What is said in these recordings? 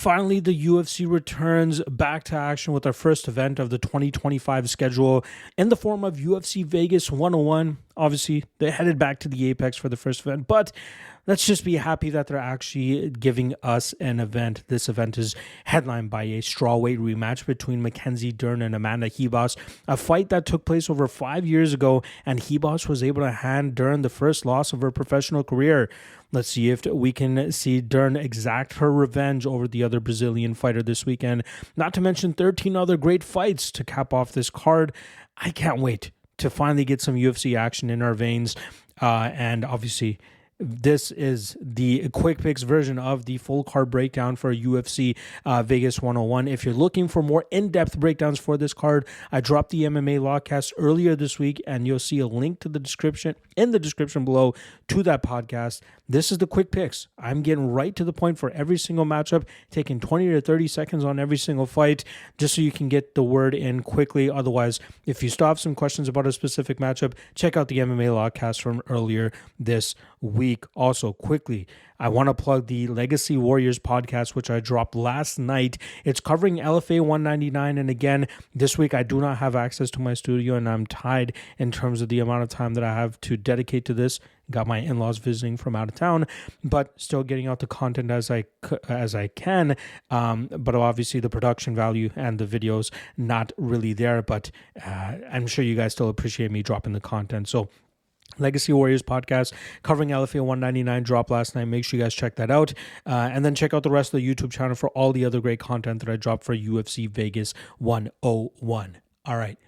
Finally, the UFC returns back to action with our first event of the 2025 schedule in the form of UFC Vegas 101. Obviously, they headed back to the Apex for the first event, but let's just be happy that they're actually giving us an event. This event is headlined by a strawweight rematch between Mackenzie Dern and Amanda Ribas, a fight that took place over 5 years ago, and Ribas was able to hand Dern the first loss of her professional career. Let's see if we can see Dern exact her revenge over the other Brazilian fighter this weekend. Not to mention 13 other great fights to cap off this card. I can't wait to finally get some UFC action in our veins. And obviously, this is the quick picks version of the full card breakdown for UFC Vegas 101. If you're looking for more in-depth breakdowns for this card, I dropped the MMA Lawcast earlier this week, and you'll see a link to the description in the description below to that podcast. This is the quick picks. I'm getting right to the point for every single matchup, taking 20 to 30 seconds on every single fight, just so you can get the word in quickly. Otherwise, if you still have some questions about a specific matchup, check out the MMA Lawcast from earlier this week. Also, quickly, I want to plug the Legacy Warriors podcast, which I dropped last night. It's covering LFA 199, and again, this week I do not have access to my studio, and I'm tied in terms of the amount of time that I have to dedicate to this. Got my in-laws visiting from out of town, but still getting out the content as I can. But obviously the production value and the videos not really there, but I'm sure you guys still appreciate me dropping the content. So Legacy Warriors podcast covering LFA 199 dropped last night. Make sure you guys check that out. And then check out the rest of the YouTube channel for all the other great content that I dropped for UFC Vegas 101. All right.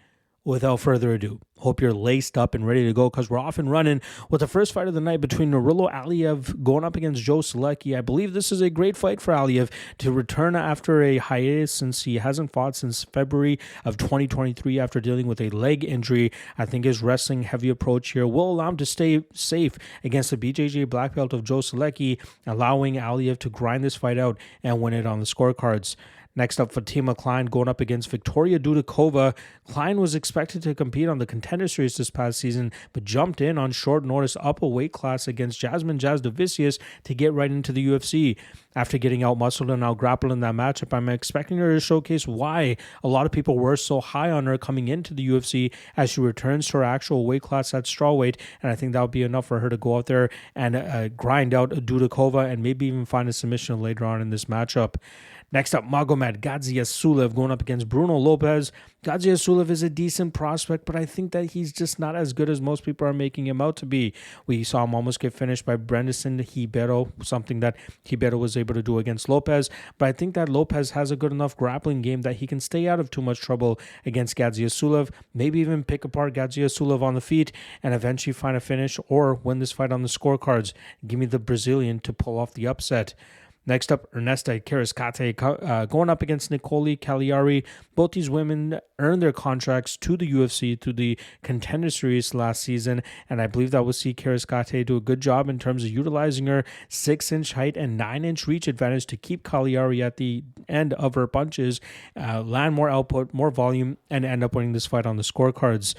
Without further ado, hope you're laced up and ready to go, because we're off and running with the first fight of the night between Aliev going up against Solecki. I believe this is a great fight for Aliev to return after a hiatus, since he hasn't fought since February of 2023 after dealing with a leg injury. I think his wrestling heavy approach here will allow him to stay safe against the BJJ black belt of Solecki, allowing Aliev to grind this fight out and win it on the scorecards. Next up, Fatima Kline going up against Victoria Dudakova. Kline was expected to compete on the Contender Series this past season, but jumped in on short notice up a weight class against Jasmine Jasudavicius to get right into the UFC. After getting out-muscled and out-grappled in that matchup, I'm expecting her to showcase why a lot of people were so high on her coming into the UFC as she returns to her actual weight class at strawweight, and I think that would be enough for her to go out there and grind out Dudakova and maybe even find a submission later on in this matchup. Next up, Magomed Gadzhiyasulov going up against Bruno Lopes. Gadzhiyasulov is a decent prospect, but I think that he's just not as good as most people are making him out to be. We saw him almost get finished by Brandon Ribeiro, something that Ribeiro was able to do against Lopes, but I think that Lopes has a good enough grappling game that he can stay out of too much trouble against Gadzhiyasulov, maybe even pick apart Gadzhiyasulov on the feet and eventually find a finish or win this fight on the scorecards. Give me the Brazilian to pull off the upset. Next up, Ernesta Kareckaite going up against Nicole Caliari. Both these women earned their contracts to the UFC through the Contender Series last season, and I believe that we'll see Kareckaite do a good job in terms of utilizing her 6-inch height and 9-inch reach advantage to keep Caliari at the end of her punches, land more output, more volume, and end up winning this fight on the scorecards.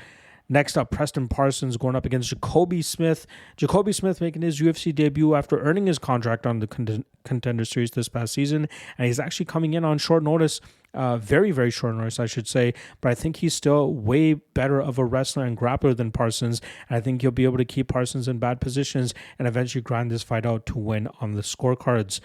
Next up, Preston Parsons going up against Jacoby Smith. Jacoby Smith making his UFC debut after earning his contract on the Contender Series this past season, and he's actually coming in on short notice, very, very short notice, I should say, but I think he's still way better of a wrestler and grappler than Parsons, and I think he'll be able to keep Parsons in bad positions and eventually grind this fight out to win on the scorecards.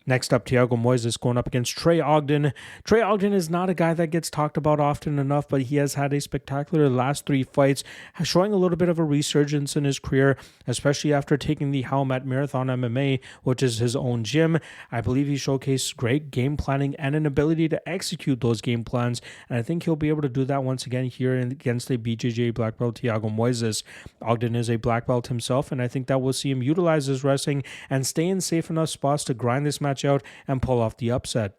Next up, Thiago Moises going up against Trey Ogden. Trey Ogden is not a guy that gets talked about often enough, but he has had a spectacular last 3 fights, showing a little bit of a resurgence in his career, especially after taking the helm at Marathon MMA, which is his own gym. I believe he showcased great game planning and an ability to execute those game plans, and I think he'll be able to do that once again here against a BJJ black belt, Thiago Moises. Ogden is a black belt himself, and I think that we'll see him utilize his wrestling and stay in safe enough spots to grind this match out and pull off the upset.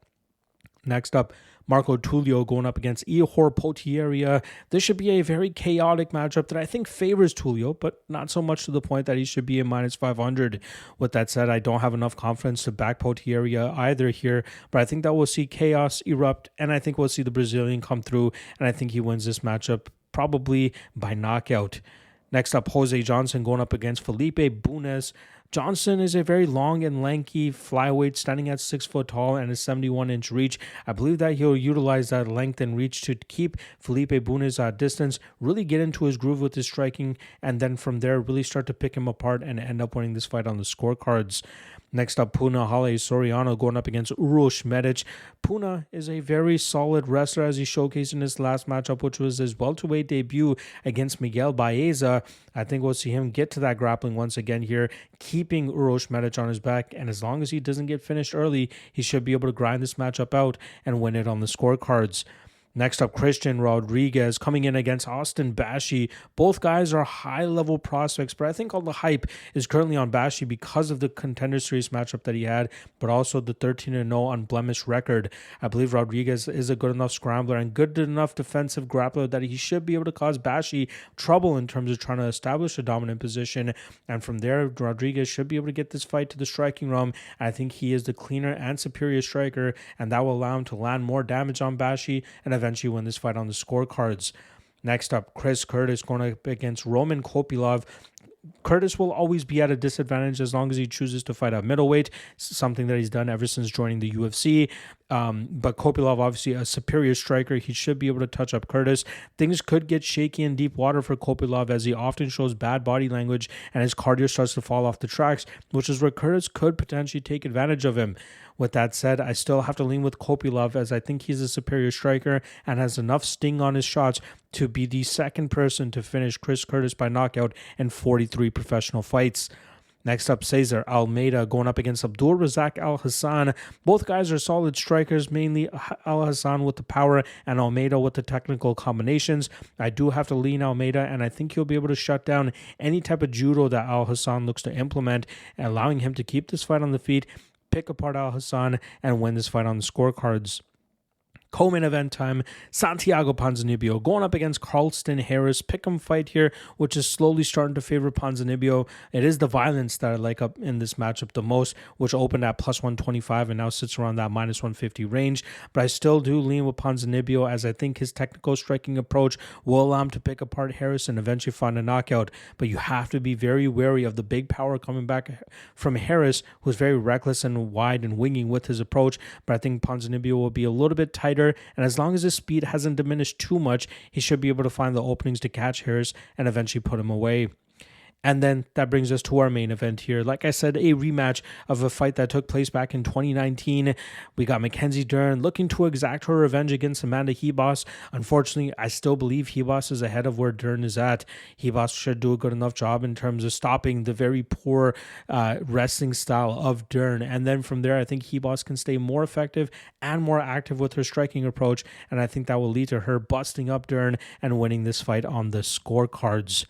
Next up, Marco Tulio going up against Ihor Potieria. This should be a very chaotic matchup that I think favors Tulio, but not so much to the point that he should be in minus 500. With that said, I don't have enough confidence to back Potieria either here, but I think that we'll see chaos erupt, and I think we'll see the Brazilian come through, and I think he wins this matchup probably by knockout. Next up, Jose Johnson going up against Felipe Bunes. Johnson is a very long and lanky flyweight standing at 6 foot tall and a 71-inch reach. I believe that he'll utilize that length and reach to keep Felipe Bunes at distance, really get into his groove with his striking, and then from there really start to pick him apart and end up winning this fight on the scorecards. Next up, Punahele Soriano going up against Uroš Medic. Puna is a very solid wrestler, as he showcased in his last matchup, which was his welterweight debut against Miguel Baeza. I think we'll see him get to that grappling once again here, keeping Uroš Medic on his back, and as long as he doesn't get finished early, he should be able to grind this matchup out and win it on the scorecards. Next up, Christian Rodriguez coming in against Austin Bashi. Both guys are high-level prospects, but I think all the hype is currently on Bashi because of the Contender Series matchup that he had, but also the 13-0 unblemished record. I believe Rodriguez is a good enough scrambler and good enough defensive grappler that he should be able to cause Bashi trouble in terms of trying to establish a dominant position. And from there, Rodriguez should be able to get this fight to the striking realm. I think he is the cleaner and superior striker, and that will allow him to land more damage on Bashi and eventually win this fight on the scorecards. Next up, Chris Curtis going up against Roman Kopylov. Curtis will always be at a disadvantage as long as he chooses to fight at middleweight, something that he's done ever since joining the UFC. But Kopylov, obviously a superior striker, he should be able to touch up Curtis. Things could get shaky in deep water for Kopylov as he often shows bad body language and his cardio starts to fall off the tracks, which is where Curtis could potentially take advantage of him. With that said, I still have to lean with Kopylov as I think he's a superior striker and has enough sting on his shots to be the second person to finish Chris Curtis by knockout in 43 professional fights. Next up, Cesar Almeida going up against Abdulrazak Alhassan. Both guys are solid strikers, mainly Alhassan with the power and Almeida with the technical combinations. I do have to lean Almeida, and I think he'll be able to shut down any type of judo that Alhassan looks to implement, allowing him to keep this fight on the feet, pick apart Alhassan, and win this fight on the scorecards. Co-main event time, Santiago Ponzinibbio going up against Carlston Harris. Pick'em fight here, which is slowly starting to favor Ponzinibbio. It is the violence that I like up in this matchup the most, which opened at plus 125 and now sits around that minus 150 range. But I still do lean with Ponzinibbio as I think his technical striking approach will allow him to pick apart Harris and eventually find a knockout. But you have to be very wary of the big power coming back from Harris, who's very reckless and wide and winging with his approach. But I think Ponzinibbio will be a little bit tighter, and as long as his speed hasn't diminished too much, he should be able to find the openings to catch Harris and eventually put him away. And then that brings us to our main event here. Like I said, a rematch of a fight that took place back in 2019. We got Mackenzie Dern looking to exact her revenge against Amanda Ribas. Unfortunately, I still believe Ribas is ahead of where Dern is at. Ribas should do a good enough job in terms of stopping the very poor wrestling style of Dern. And then from there, I think Ribas can stay more effective and more active with her striking approach. And I think that will lead to her busting up Dern and winning this fight on the scorecards.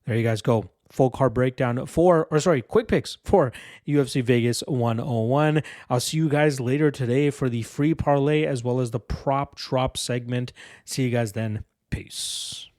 There you guys go. Full card breakdown quick picks for UFC Vegas 101. I'll see you guys later today for the free parlay as well as the prop drop segment. See you guys then. Peace.